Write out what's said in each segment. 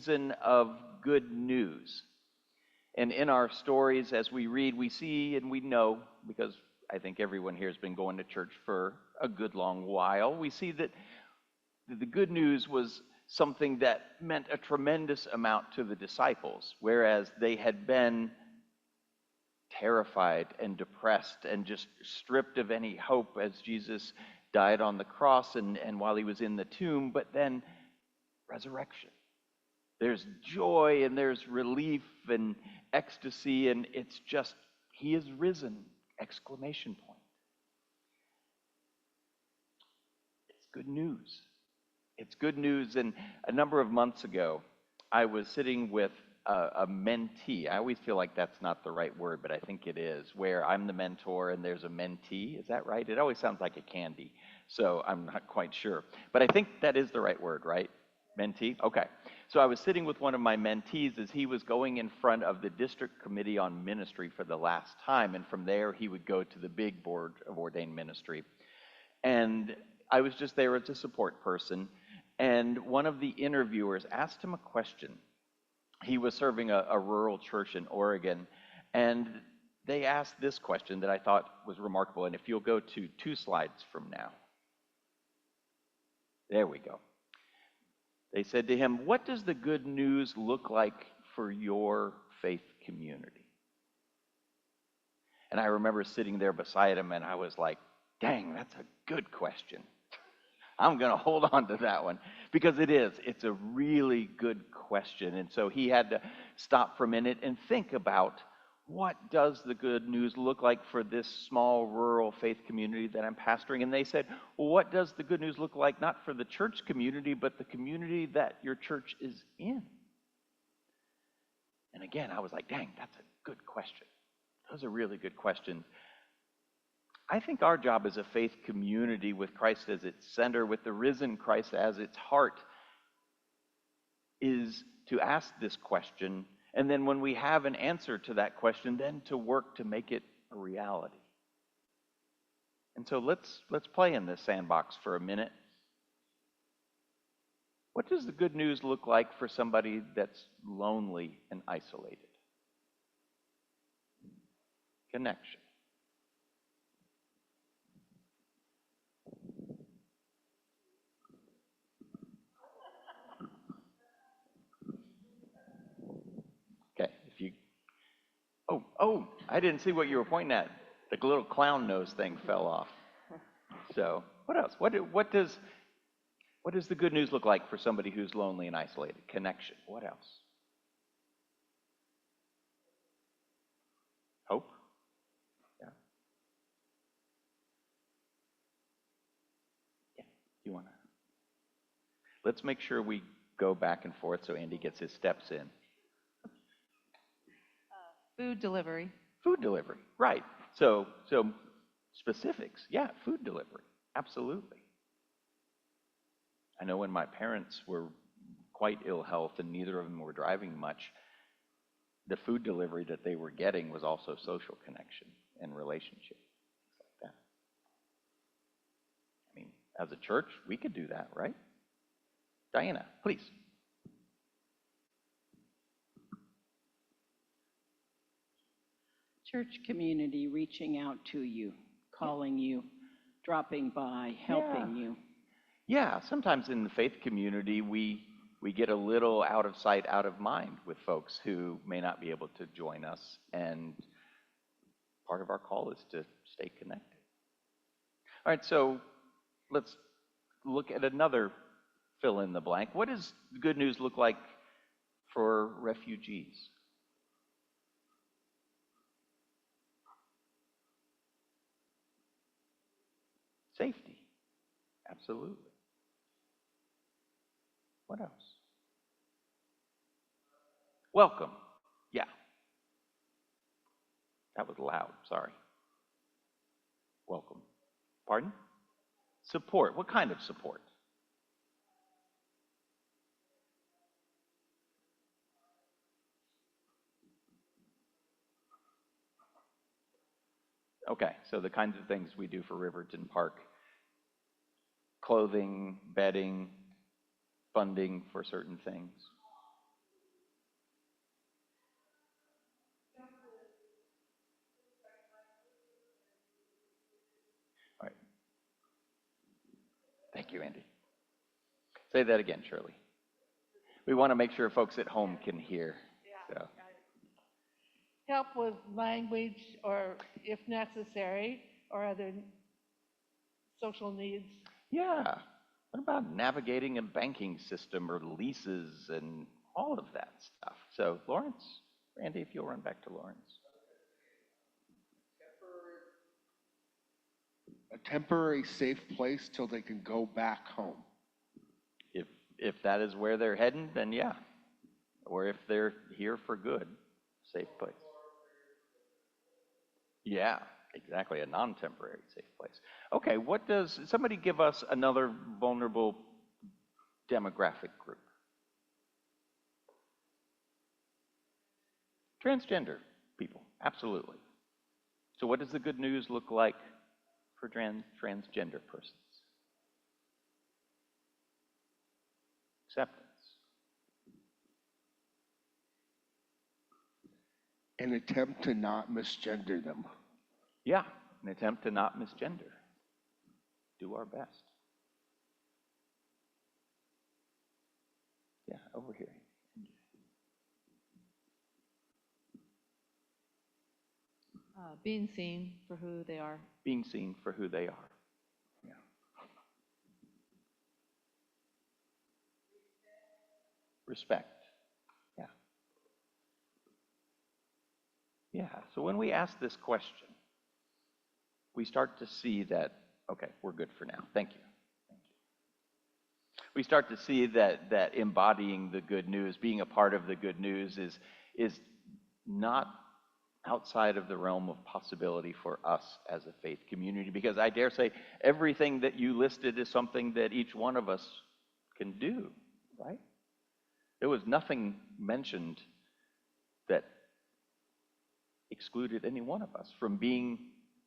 season of good news. And in our stories, as we read, we see and we know, because I think everyone here has been going to church for a good long while, we see that the good news was something that meant a tremendous amount to the disciples, whereas they had been terrified and depressed and just stripped of any hope as Jesus died on the cross and while he was in the tomb. But then resurrection. There's joy and there's relief and ecstasy, and it's just, he is risen, exclamation point. It's good news. It's good news. And a number of months ago, I was sitting with a mentee. I always feel like that's not the right word, but I think it is, where I'm the mentor and there's a mentee. Is that right? It always sounds like a candy, so I'm not quite sure. But I think that is the right word, right? Mentee? Okay. So I was sitting with one of my mentees as he was going in front of the district committee on ministry for the last time, and from there he would go to the big board of ordained ministry. And I was just there as a support person, and one of the interviewers asked him a question. He was serving a rural church in Oregon, and they asked this question that I thought was remarkable. And if you'll go to 2 slides from now. There we go. They said to him, "What does the good news look like for your faith community?" And I remember sitting there beside him, and I was like, dang, that's a good question. I'm going to hold on to that one, because it's a really good question. And so he had to stop for a minute and think about, what does the good news look like for this small rural faith community that I'm pastoring? And they said, well, what does the good news look like, not for the church community, but the community that your church is in? And again, I was like, dang, that's a good question. Those are really good questions. I think our job as a faith community with Christ as its center, with the risen Christ as its heart, is to ask this question, and then when we have an answer to that question, then to work to make it a reality. And so let's play in this sandbox for a minute. What does the good news look like for somebody that's lonely and isolated? Connection. Okay, if you... Oh, I didn't see what you were pointing at. The little clown nose thing fell off. So, what else? What does the good news look like for somebody who's lonely and isolated? Connection. What else? Hope. Yeah. Yeah. You want to? Let's make sure we go back and forth so Andy gets his steps in. Food delivery. Food delivery, right. So specifics, yeah, food delivery, absolutely. I know when my parents were quite ill health and neither of them were driving much, the food delivery that they were getting was also social connection and relationship, things like that. I mean, as a church, we could do that, right? Diana, please. Church community reaching out to you, calling you, dropping by, helping you. Yeah, sometimes in the faith community, we get a little out of sight, out of mind with folks who may not be able to join us, and part of our call is to stay connected. All right, so let's look at another fill in the blank. What does good news look like for refugees? Safety, absolutely. What else? Welcome, yeah. That was loud, sorry. Welcome. Pardon? Support, what kind of support? Okay, so the kinds of things we do for Riverton Park: clothing, bedding, funding for certain things. Say that again, Shirley. We want to make sure folks at home can hear. So. Help with language or if necessary, or other social needs. Yeah. What about navigating a banking system or leases and all of that stuff? So, Lawrence, Randy, if you'll run back to Lawrence. A temporary safe place till they can go back home. If that is where they're heading, then yeah. Or if they're here for good, safe place. Yeah, exactly, a non-temporary safe place. Okay, somebody give us another vulnerable demographic group? Transgender people, absolutely. So what does the good news look like for transgender persons? Acceptance. An attempt to not misgender them. Yeah, an attempt to not misgender. Do our best. Yeah, over here. Being seen for who they are. Being seen for who they are. Yeah. Respect. Yeah. Yeah. So when we ask this question, we start to see that, okay, we're good for now. Thank you. Thank you. We start to see that embodying the good news, being a part of the good news is not outside of the realm of possibility for us as a faith community, because I dare say everything that you listed is something that each one of us can do, right? There was nothing mentioned that excluded any one of us from being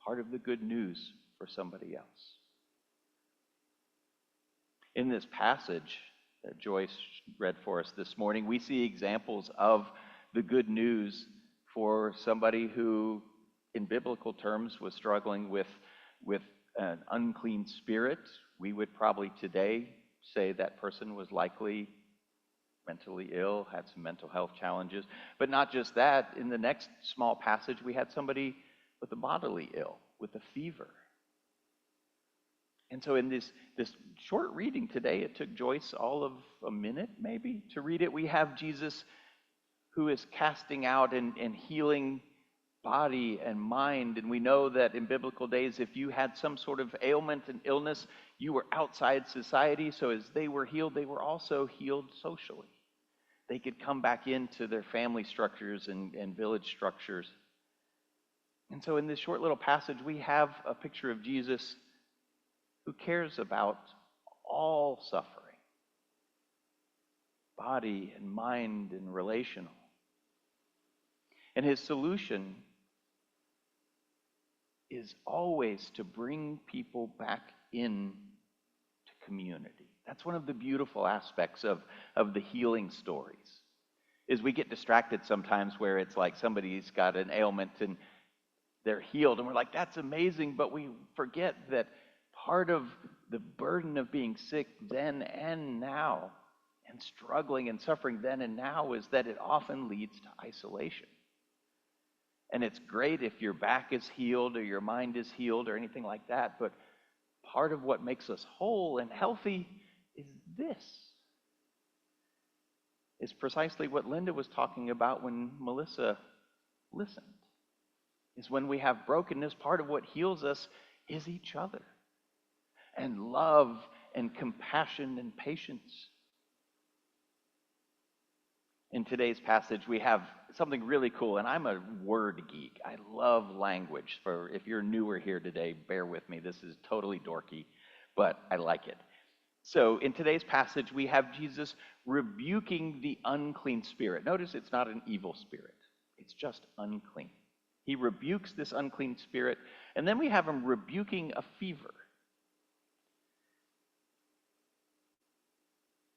part of the good news for somebody else. In this passage that Joyce read for us this morning, we see examples of the good news for somebody who, in biblical terms, was struggling with an unclean spirit. We would probably today say that person was likely mentally ill, had some mental health challenges. But not just that, in the next small passage, we had somebody with a bodily ill, with a fever. And so in this short reading today, it took Joyce all of a minute maybe to read it. We have Jesus who is casting out and healing body and mind. And we know that in biblical days, if you had some sort of ailment and illness, you were outside society. So as they were healed, they were also healed socially. They could come back into their family structures and village structures. And so in this short little passage, we have a picture of Jesus who cares about all suffering, body and mind and relational. And his solution is always to bring people back in to community. That's one of the beautiful aspects of the healing stories, is we get distracted sometimes where it's like somebody's got an ailment and they're healed, and we're like, that's amazing, but we forget that part of the burden of being sick then and now, and struggling and suffering then and now, is that it often leads to isolation. And it's great if your back is healed or your mind is healed or anything like that, but part of what makes us whole and healthy is this. Is precisely what Linda was talking about when Melissa listened. Is when we have brokenness, part of what heals us is each other. And love and compassion and patience. In today's passage, we have something really cool, and I'm a word geek. I love language. For if you're newer here today, bear with me. This is totally dorky, but I like it. So in today's passage, we have Jesus rebuking the unclean spirit. Notice it's not an evil spirit. It's just unclean. He rebukes this unclean spirit, and then we have him rebuking a fever.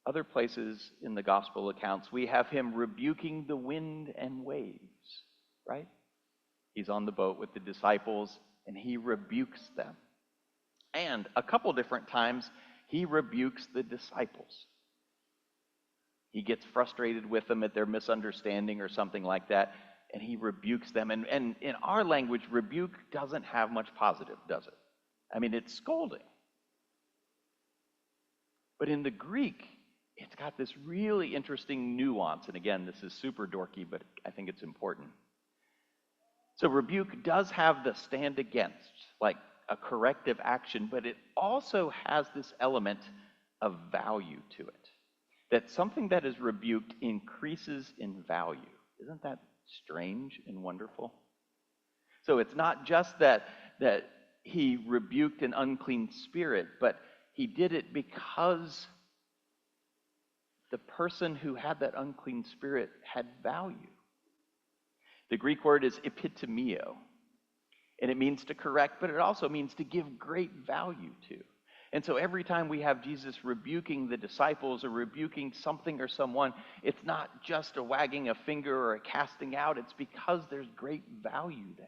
Other places in the gospel accounts, we have him rebuking the wind and waves, right? He's on the boat with the disciples, and he rebukes them. And a couple different times, he rebukes the disciples. He gets frustrated with them at their misunderstanding or something like that, and he rebukes them. And in our language, rebuke doesn't have much positive, does it? I mean, it's scolding. But in the Greek, it's got this really interesting nuance. And again, this is super dorky, but I think it's important. So rebuke does have the stand against, like a corrective action, but it also has this element of value to it. That something that is rebuked increases in value. Isn't that strange and wonderful? So it's not just that he rebuked an unclean spirit, but he did it because the person who had that unclean spirit had value. The Greek word is epitomeo, and it means to correct, but it also means to give great value to. And so every time we have Jesus rebuking the disciples or rebuking something or someone, it's not just a wagging a finger or a casting out, it's because there's great value there.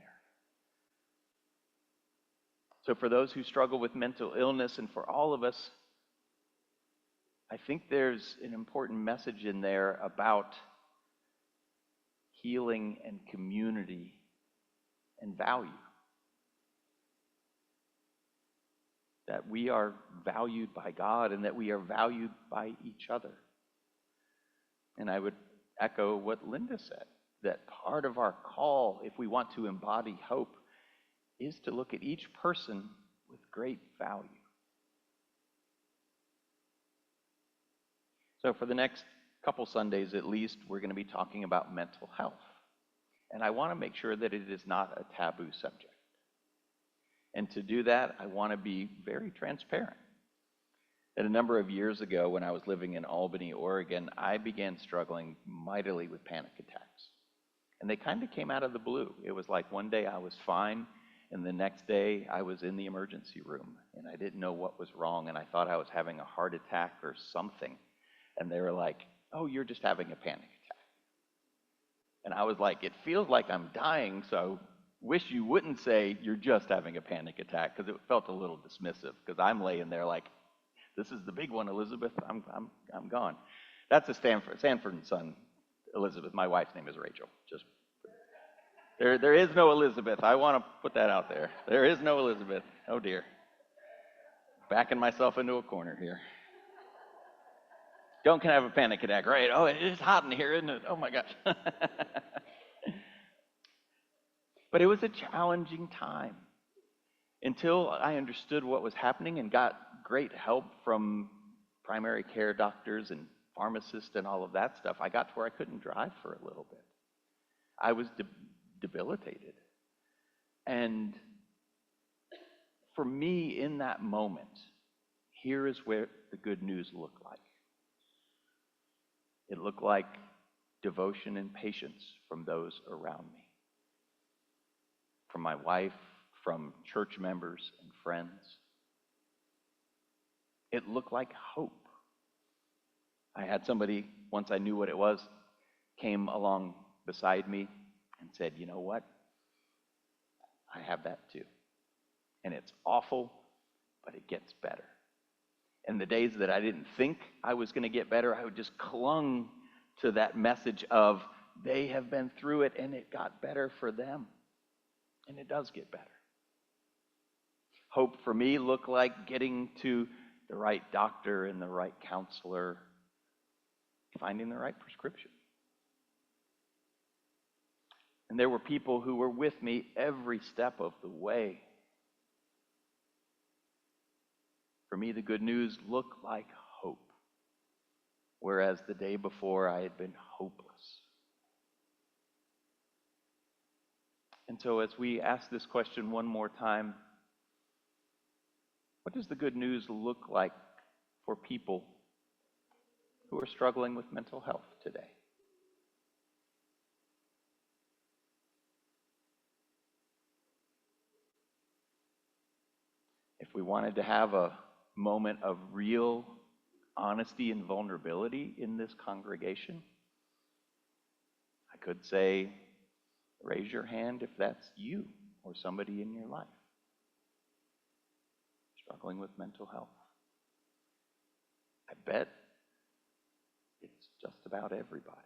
So for those who struggle with mental illness, and for all of us, I think there's an important message in there about healing and community and value. That we are valued by God and that we are valued by each other. And I would echo what Linda said, that part of our call, if we want to embody hope, is to look at each person with great value. So for the next couple Sundays at least, we're going to be talking about mental health. And I want to make sure that it is not a taboo subject. And to do that, I want to be very transparent. That a number of years ago, when I was living in Albany, Oregon, I began struggling mightily with panic attacks. And they kind of came out of the blue. It was like one day I was fine, and the next day I was in the emergency room, and I didn't know what was wrong, and I thought I was having a heart attack or something. And they were like, "Oh, you're just having a panic attack." And I was like, "It feels like I'm dying, so wish you wouldn't say you're just having a panic attack," because it felt a little dismissive, because I'm laying there like, "This is the big one, Elizabeth. I'm gone." That's a Sanford and Son, Elizabeth. My wife's name is Rachel. Just there is no Elizabeth. I want to put that out there. There is no Elizabeth. Oh dear. Backing myself into a corner here. Don't can I have a panic attack, right? Oh, it's hot in here, isn't it? Oh my gosh. But it was a challenging time until I understood what was happening and got great help from primary care doctors and pharmacists and all of that stuff. I got to where I couldn't drive for a little bit. I was debilitated. And for me, in that moment, here is where the good news looked like. It looked like devotion and patience from those around me. From my wife, from church members and friends. It looked like hope. I had somebody, once I knew what it was, came along beside me and said, "You know what? I have that too. And it's awful, but it gets better." And the days that I didn't think I was going to get better, I would just clung to that message of they have been through it and it got better for them. And it does get better. Hope for me looked like getting to the right doctor and the right counselor, finding the right prescription. And there were people who were with me every step of the way. For me, the good news looked like hope, whereas the day before I had been hopeless. And so as we ask this question one more time, what does the good news look like for people who are struggling with mental health today? If we wanted to have a moment of real honesty and vulnerability in this congregation, I could say, raise your hand if that's you or somebody in your life struggling with mental health. I bet it's Just about everybody.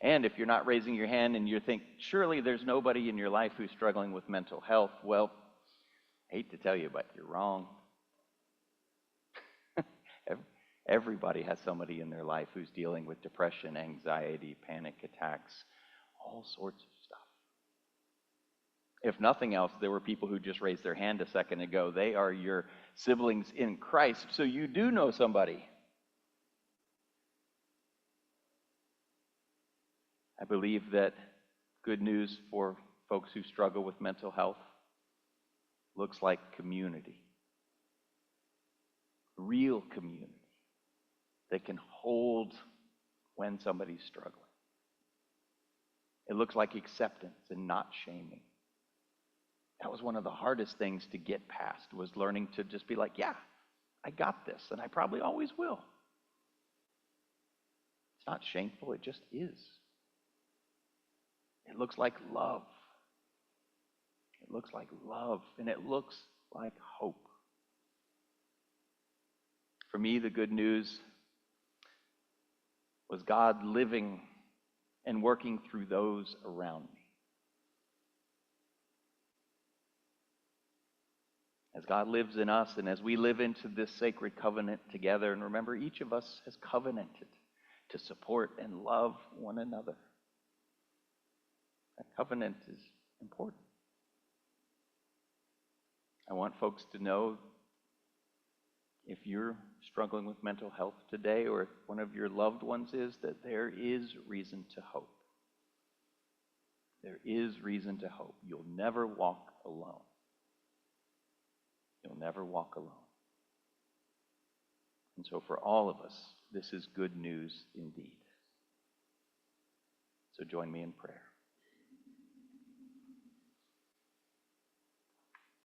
And if you're not raising your hand and you think, surely there's nobody in your life who's struggling with mental health, well, I hate to tell you, but you're wrong. Everybody has somebody in their life who's dealing with depression, anxiety, panic attacks, all sorts of stuff. If nothing else, there were people who just raised their hand a second ago. They are your siblings in Christ, so you do know somebody. I believe that good news for folks who struggle with mental health looks like community. Real community that can hold when somebody's struggling. It looks like acceptance and not shaming. That was one of the hardest things to get past, was learning to just be like, yeah, I got this, and I probably always will. It's not shameful, it just is. It looks like love. It looks like love, and it looks like hope. For me, the good news was God living and working through those around me. As God lives in us and as we live into this sacred covenant together, and remember, each of us has covenanted to support and love one another. That covenant is important. I want folks to know, if you're struggling with mental health today, or if one of your loved ones is, that there is reason to hope. There is reason to hope. You'll never walk alone. You'll never walk alone. And so for all of us, this is good news indeed. So join me in prayer.